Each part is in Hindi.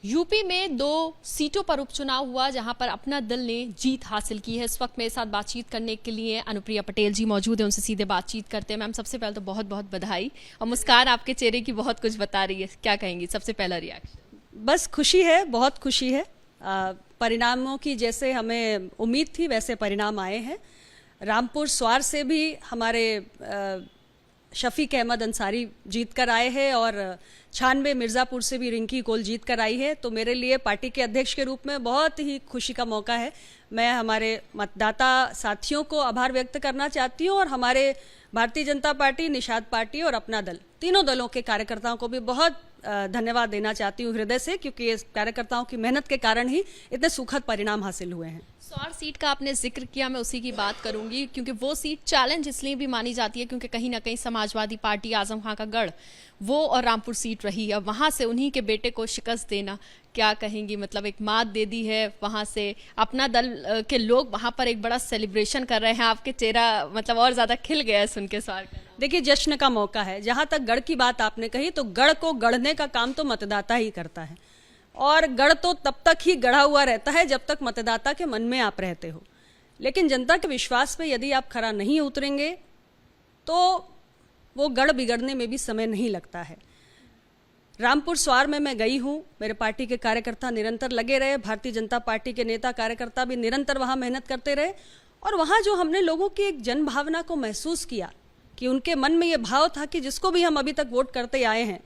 यूपी में 2 सीटों पर उपचुनाव हुआ जहां पर अपना दल ने जीत हासिल की है। इस वक्त मेरे साथ बातचीत करने के लिए अनुप्रिया पटेल जी मौजूद हैं, उनसे सीधे बातचीत करते हैं। मैम, सबसे पहले तो बहुत बहुत बधाई और मुस्कान आपके चेहरे की बहुत कुछ बता रही है। क्या कहेंगी सबसे पहला रिएक्शन? बस खुशी है, बहुत खुशी है। परिणामों की जैसे हमें उम्मीद थी वैसे परिणाम आए हैं। रामपुर स्वार से भी हमारे शफीक अहमद अंसारी जीत कर आए हैं और 96 मिर्ज़ापुर से भी रिंकी कोल जीत कर आई है। तो मेरे लिए पार्टी के अध्यक्ष के रूप में बहुत ही खुशी का मौका है। मैं हमारे मतदाता साथियों को आभार व्यक्त करना चाहती हूँ और हमारे भारतीय जनता पार्टी, निषाद पार्टी और अपना दल, तीनों दलों के कार्यकर्ताओं को भी बहुत धन्यवाद देना चाहती हूँ हृदय से, क्योंकि इस कार्यकर्ताओं की मेहनत के कारण ही इतने सुखद परिणाम हासिल हुए हैं। स्वार सीट का आपने जिक्र किया, मैं उसी की बात करूंगी क्योंकि वो सीट चैलेंज इसलिए भी मानी जाती है क्योंकि कहीं ना कहीं समाजवादी पार्टी, आजम खां का गढ़, वो और रामपुर सीट रही है। वहां से उन्हीं के बेटे को शिकस्त देना, क्या कहेंगी? मतलब एक मात दे दी है वहां से। अपना दल के लोग वहां पर एक बड़ा सेलिब्रेशन कर रहे हैं। आपके चेहरा मतलब और ज्यादा खिल गया है सुन के स्वार का। देखिए, जश्न का मौका है। जहां तक गढ़ की बात आपने कही, तो गढ़ को गढ़ने का काम तो मतदाता ही करता है और गढ़ तो तब तक ही गढ़ा हुआ रहता है जब तक मतदाता के मन में आप रहते हो। लेकिन जनता के विश्वास पे यदि आप खरा नहीं उतरेंगे तो वो गढ़ बिगड़ने में भी समय नहीं लगता है। रामपुर स्वार में मैं गई हूँ, मेरे पार्टी के कार्यकर्ता निरंतर लगे रहे, भारतीय जनता पार्टी के नेता कार्यकर्ता भी निरंतर वहाँ मेहनत करते रहे और वहाँ जो हमने लोगों की एक जन भावना को महसूस किया कि उनके मन में ये भाव था कि जिसको भी हम अभी तक वोट करते आए हैं,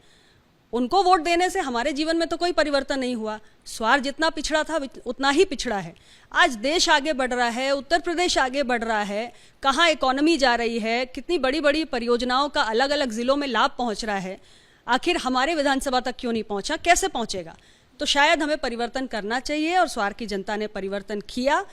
उनको वोट देने से हमारे जीवन में तो कोई परिवर्तन नहीं हुआ। स्वार जितना पिछड़ा था उतना ही पिछड़ा है। आज देश आगे बढ़ रहा है, उत्तर प्रदेश आगे बढ़ रहा है, कहाँ इकोनॉमी जा रही है, कितनी बड़ी बड़ी परियोजनाओं का अलग अलग जिलों में लाभ पहुंच रहा है। आखिर हमारे विधानसभा तक क्यों नहीं पहुंचा, कैसे पहुंचेगा? तो शायद हमें परिवर्तन करना चाहिए और स्वार की जनता ने परिवर्तन किया।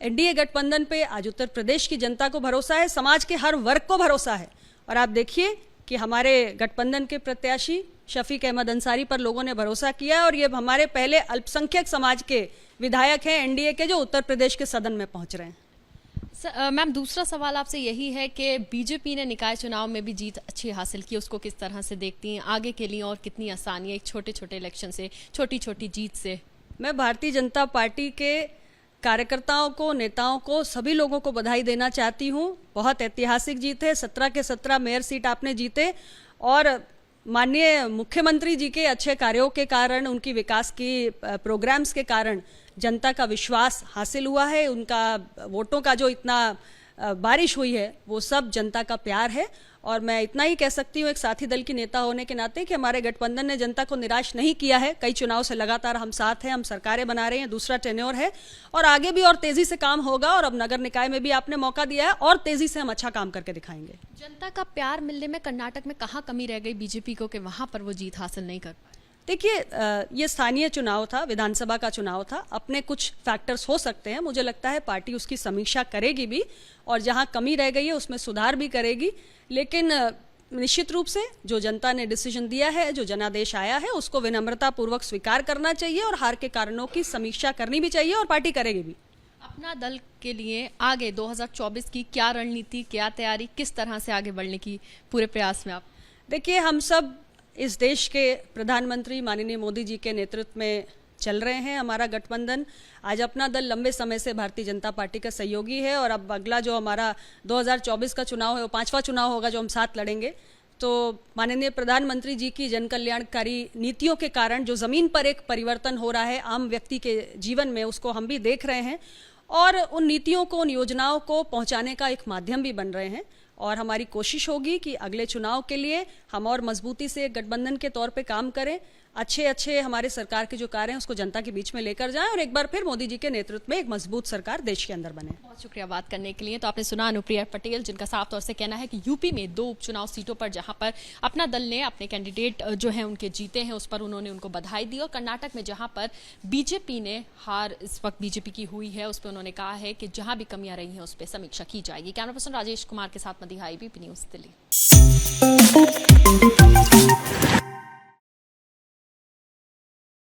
एनडीए गठबंधन पे आज उत्तर प्रदेश की जनता को भरोसा है, समाज के हर वर्ग को भरोसा है। और आप देखिए कि हमारे गठबंधन के प्रत्याशी शफीक अहमद अंसारी पर लोगों ने भरोसा किया और ये हमारे पहले अल्पसंख्यक समाज के विधायक हैं एनडीए के, जो उत्तर प्रदेश के सदन में पहुंच रहे हैं। मैम, दूसरा सवाल आपसे यही है कि बीजेपी ने निकाय चुनाव में भी जीत अच्छी हासिल की, उसको किस तरह से देखती हैं आगे के लिए और कितनी आसानी है एक छोटे छोटे इलेक्शन से, छोटी छोटी जीत से? मैं भारतीय जनता पार्टी के कार्यकर्ताओं को, नेताओं को, सभी लोगों को बधाई देना चाहती हूँ। बहुत ऐतिहासिक जीत है। 17 के 17 मेयर सीट आपने जीते और माननीय मुख्यमंत्री जी के अच्छे कार्यों के कारण, उनकी विकास की प्रोग्राम्स के कारण जनता का विश्वास हासिल हुआ है। उनका वोटों का जो इतना बारिश हुई है वो सब जनता का प्यार है। और मैं इतना ही कह सकती हूँ एक साथी दल की नेता होने के नाते कि हमारे गठबंधन ने जनता को निराश नहीं किया है। कई चुनाव से लगातार हम साथ हैं, हम सरकारें बना रहे हैं, दूसरा टेन्योर है और आगे भी और तेजी से काम होगा। और अब नगर निकाय में भी आपने मौका दिया है और तेजी से हम अच्छा काम करके दिखाएंगे। जनता का प्यार मिलने में कर्नाटक में कहाँ कमी रह गई बीजेपी को कि वहां पर वो जीत हासिल नहीं कर पाए? देखिए, ये स्थानीय चुनाव था, विधानसभा का चुनाव था, अपने कुछ फैक्टर्स हो सकते हैं। मुझे लगता है पार्टी उसकी समीक्षा करेगी भी और जहां कमी रह गई है उसमें सुधार भी करेगी। लेकिन निश्चित रूप से जो जनता ने डिसीजन दिया है, जो जनादेश आया है, उसको विनम्रता पूर्वक स्वीकार करना चाहिए और हार के कारणों की समीक्षा करनी भी चाहिए और पार्टी करेगी भी। अपना दल के लिए आगे 2024 की क्या रणनीति, क्या तैयारी, किस तरह से आगे बढ़ने की पूरे प्रयास में आप? देखिए, हम सब इस देश के प्रधानमंत्री माननीय मोदी जी के नेतृत्व में चल रहे हैं। हमारा गठबंधन, आज अपना दल लंबे समय से भारतीय जनता पार्टी का सहयोगी है और अब अगला जो हमारा 2024 का चुनाव है वो 5वां चुनाव होगा जो हम साथ लड़ेंगे। तो माननीय प्रधानमंत्री जी की जन कल्याणकारी नीतियों के कारण जो ज़मीन पर एक परिवर्तन हो रहा है आम व्यक्ति के जीवन में, उसको हम भी देख रहे हैं और उन नीतियों को, उन योजनाओं को पहुंचाने का एक माध्यम भी बन रहे हैं। और हमारी कोशिश होगी कि अगले चुनाव के लिए हम और मजबूती से गठबंधन के तौर पे काम करें, अच्छे हमारे सरकार के जो कार्य हैं उसको जनता के बीच में लेकर जाएं और एक बार फिर मोदी जी के नेतृत्व में एक मजबूत सरकार देश के अंदर बने। बहुत शुक्रिया बात करने के लिए। तो आपने सुना अनुप्रिया पटेल, जिनका साफ तौर से कहना है कि यूपी में 2 उपचुनाव सीटों पर जहां पर अपना दल ने अपने कैंडिडेट जो हैं उनके जीते हैं, उस पर उन्होंने उनको बधाई दी। और कर्नाटक में जहां पर बीजेपी ने हार इस वक्त बीजेपी की हुई है, उस पर उन्होंने कहा है कि जहां भी कमियां रही हैं उस पर समीक्षा की जाएगी। कैमरा पर्सन राजेश कुमार के साथ मदिहा, ABP न्यूज़, दिल्ली।